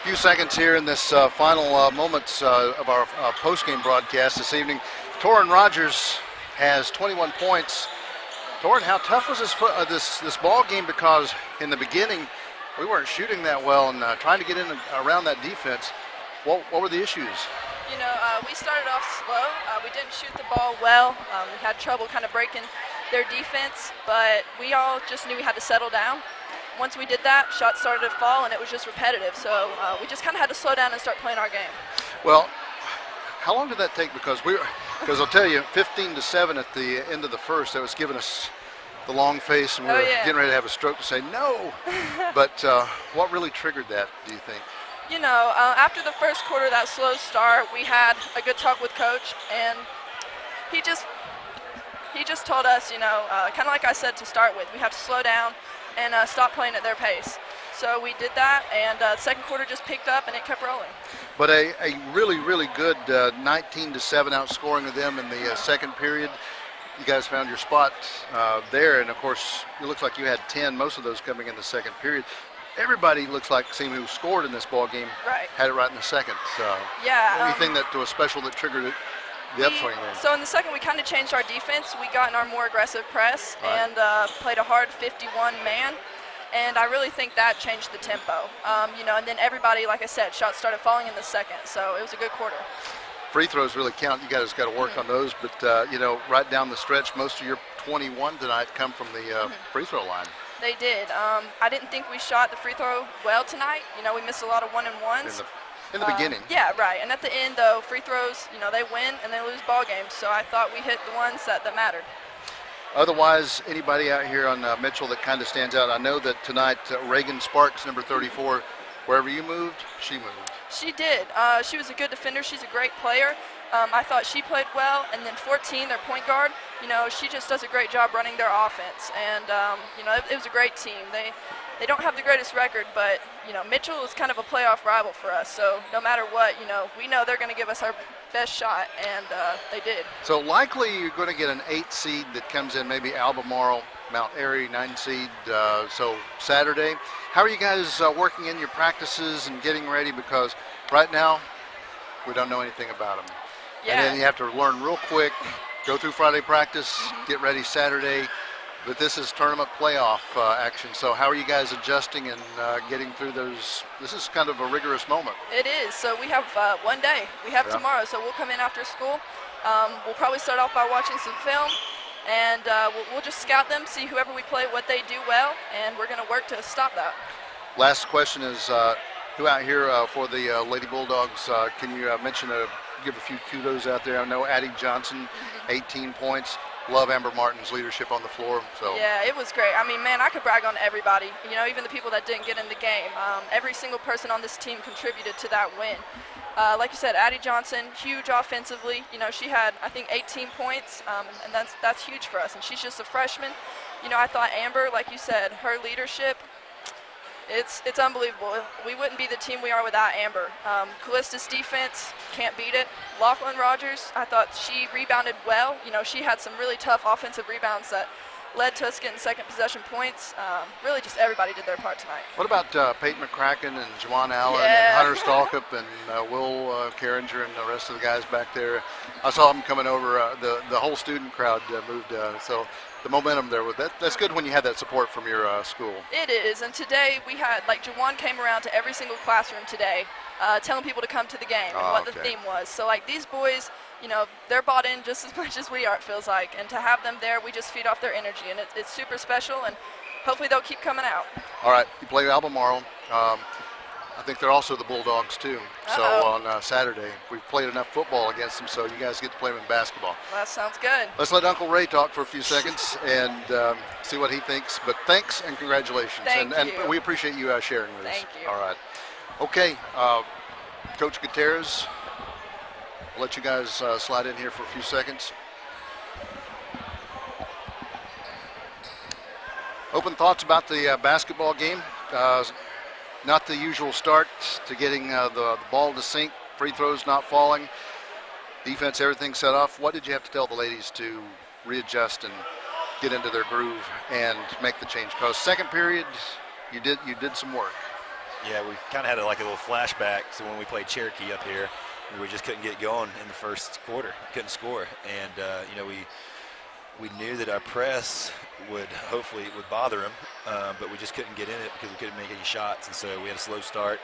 Few seconds here in this final moments of our post-game broadcast this evening. Torin Rogers has 21 points. Torin, how tough was this ball game? Because in the beginning, we weren't shooting that well and trying to get in around that defense. What were the issues? You know, we started off slow. We didn't shoot the ball well. We had trouble kind of breaking their defense, but we all just knew we had to settle down. Once we did that, shots started to fall, and it was just repetitive. So we just kind of had to slow down and start playing our game. Well, how long did that take? Because I'll tell you, 15-7 at the end of the first, that was giving us the long face, and we were getting ready to have a stroke to say no. But what really triggered that, do you think? You know, after the first quarter, that slow start, we had a good talk with Coach, and he just told us, you know, kind of like I said to start with, we have to slow down and stop playing at their pace. So we did that, and second quarter just picked up, and it kept rolling. But a really, really good 19-7 outscoring of them in the second period. You guys found your spot there, and of course, it looks like you had 10, most of those coming in the second period. Everybody looks like who scored in this ball game had it right in the second. So anything that was special that triggered it, the upswing there? So in the second, we kind of changed our defense. We got in our more aggressive press and played a hard 51 man. And I really think that changed the tempo. You know, and then everybody, like I said, shots started falling in the second. So it was a good quarter. Free throws really count. You guys got to work on those. But, you know, right down the stretch, most of your 21 tonight come from the free throw line. They did. I didn't think we shot the free throw well tonight. You know, we missed a lot of one-and-ones. In the beginning. Yeah, right. And at the end, though, free throws, you know, they win and they lose ball games. So I thought we hit the ones that mattered. Otherwise, anybody out here on Mitchell that kind of stands out? I know that tonight, Reagan Sparks, number 34, wherever you moved, she moved. She did. She was a good defender. She's a great player. I thought she played well. And then 14, their point guard, you know, she just does a great job running their offense. And, you know, it was a great team. They don't have the greatest record, but, you know, Mitchell is kind of a playoff rival for us. So no matter what, you know, we know they're going to give us our best shot, and they did. So likely you're going to get an 8 seed that comes in, maybe Albemarle, Mount Airy, 9 seed. So Saturday. How are you guys working in your practices and getting ready? Because right now we don't know anything about them. Yeah. And then you have to learn real quick, go through Friday practice, get ready Saturday. But this is tournament playoff action. So how are you guys adjusting and getting through those? This is kind of a rigorous moment. It is. So we have one day. We have tomorrow. So we'll come in after school. We'll probably start off by watching some film. And we'll just scout them, see whoever we play, what they do well. And we're going to work to stop that. Last question is, who out here for the Lady Bulldogs, can you give a few kudos out there? I know Addie Johnson, 18 points. Love Amber Martin's leadership on the floor. So yeah, it was great. I mean, man, I could brag on everybody. You know, even the people that didn't get in the game. Every single person on this team contributed to that win. Like you said, Addie Johnson, huge offensively. You know, she had, I think, 18 points, and that's huge for us. And she's just a freshman. You know, I thought Amber, like you said, her leadership, it's unbelievable. We wouldn't be the team we are without Amber. Callista's defense, can't beat it. Lachlan Rogers, I thought she rebounded well. You know, she had some really tough offensive rebounds that led to us getting second possession points. Really just everybody did their part tonight. What about Peyton McCracken and Juwan Allen and Hunter Stalkup and Will Carringer and the rest of the guys back there? I saw them coming over. The whole student crowd moved. So the momentum there, that's good when you have that support from your school. It is, and today we had, like, Juwan came around to every single classroom today telling people to come to the game and what the theme was. So, like, these boys, you know, they're bought in just as much as we are, it feels like, and to have them there, we just feed off their energy, and it's super special, and hopefully they'll keep coming out. All right, you play Albemarle. I think they're also the Bulldogs, too. So on Saturday, we've played enough football against them, so you guys get to play them in basketball. That sounds good. Let's let Uncle Ray talk for a few seconds and see what he thinks. But thanks and congratulations. Thank you. And we appreciate you sharing with us. Thank you. All right. Okay, Coach Gutierrez, I'll let you guys slide in here for a few seconds. Open thoughts about the basketball game. Not the usual start to getting the ball to sink, free throws not falling, defense, everything set off. What did you have to tell the ladies to readjust and get into their groove and make the change? Because second period, you did some work. Yeah, we kind of had like a little flashback to when we played Cherokee up here. We just couldn't get going in the first quarter, couldn't score, and we knew that our press would bother them, but we just couldn't get in it because we couldn't make any shots, and so we had a slow start.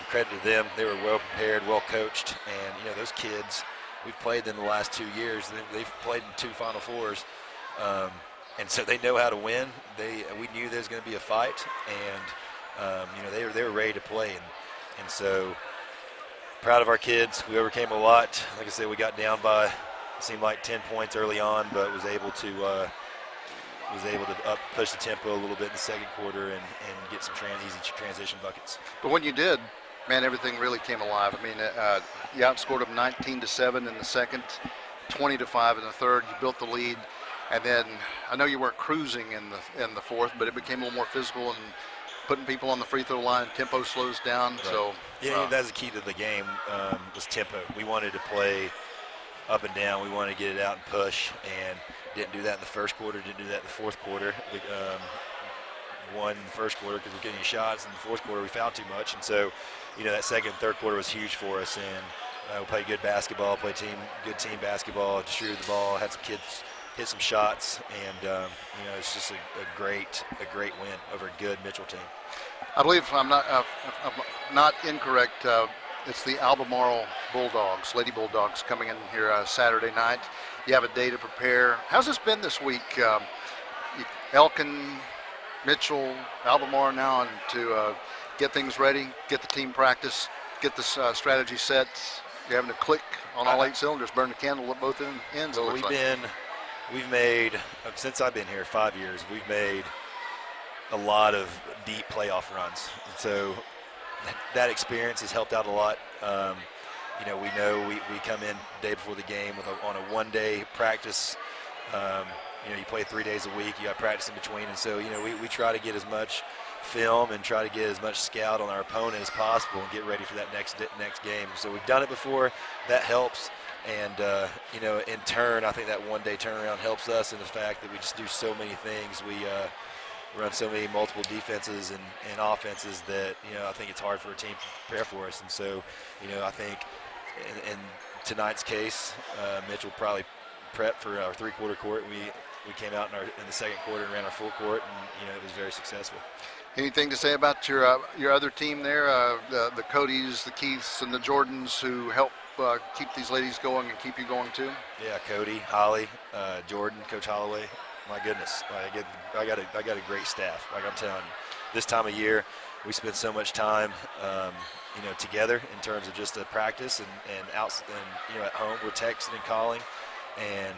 Credit to them, they were well prepared, well coached, and those kids, we've played them the last 2 years. They've played in 2 Final Fours, and so they know how to win. We knew there was going to be a fight, and they were ready to play, and so proud of our kids. We overcame a lot. Like I said, we got down by, it seemed like 10 points early on, but was able to push the tempo a little bit in the second quarter and get some easy transition buckets. But when you did, man, everything really came alive. I mean, you outscored them 19-7 in the second, 20-5 in the third. You built the lead, and then I know you weren't cruising in the fourth, but it became a little more physical and putting people on the free throw line. Tempo slows down. Right. So that's the key to the game, was tempo. We wanted to play up and down. We wanted to get it out and push, and didn't do that in the first quarter, didn't do that in the fourth quarter. We won in the first quarter because we were getting shots. In the fourth quarter, we fouled too much, and so that second and third quarter was huge for us, and we played good basketball, good team basketball, distributed the ball, had some kids hit some shots, and it's just a great win over a good Mitchell team. I believe if I'm not incorrect, it's the Albemarle Bulldogs, Lady Bulldogs, coming in here Saturday night. You have a day to prepare. How's this been this week? Elkin, Mitchell, Albemarle now, and to get things ready, get the team practice, get the strategy set. You're having to click on all 8 cylinders, burn the candle at both ends. Well, we've made, since I've been here 5 years, we've made a lot of deep playoff runs. And so that experience has helped out a lot. We know we come in the day before the game on a one-day practice. You play 3 days a week. You got practice in between. And so, we try to get as much film and try to get as much scout on our opponent as possible and get ready for that next game. So we've done it before. That helps. And, in turn, I think that one-day turnaround helps us in the fact that we just do so many things. We run so many multiple defenses and offenses that, I think it's hard for a team to prepare for us. And so, I think in tonight's case, Mitchell probably prepped for our three-quarter court. We came out in the second quarter and ran our full court, and, it was very successful. Anything to say about your other team there, the Codys, the Keiths, and the Jordans who help keep these ladies going and keep you going too? Yeah, Cody, Holly, Jordan, Coach Holloway. My goodness, I got a great staff. Like I'm telling you, this time of year, we spend so much time, together in terms of just the practice and at home we're texting and calling, and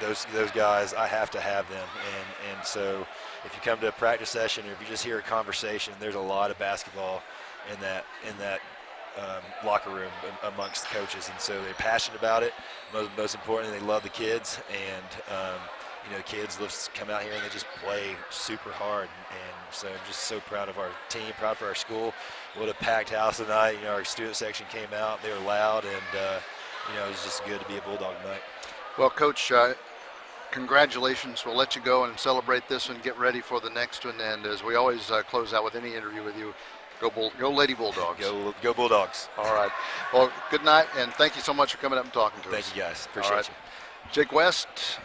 those guys, I have to have them, and so if you come to a practice session or if you just hear a conversation, there's a lot of basketball in that locker room amongst the coaches, and so they're passionate about it. Most importantly, they love the kids, and the kids come out here and they just play super hard, and so I'm just so proud of our team, proud for our school. What a packed house tonight. Our student section came out, they were loud, and it was just good to be a Bulldog tonight. Well, Coach, congratulations. We'll let you go and celebrate this and get ready for the next one, and as we always close out with any interview with you, go Lady Bulldogs. Go Bulldogs. All right. Well, good night, and thank you so much for coming up and talking to us. Thank you, guys. Appreciate you. Jake West,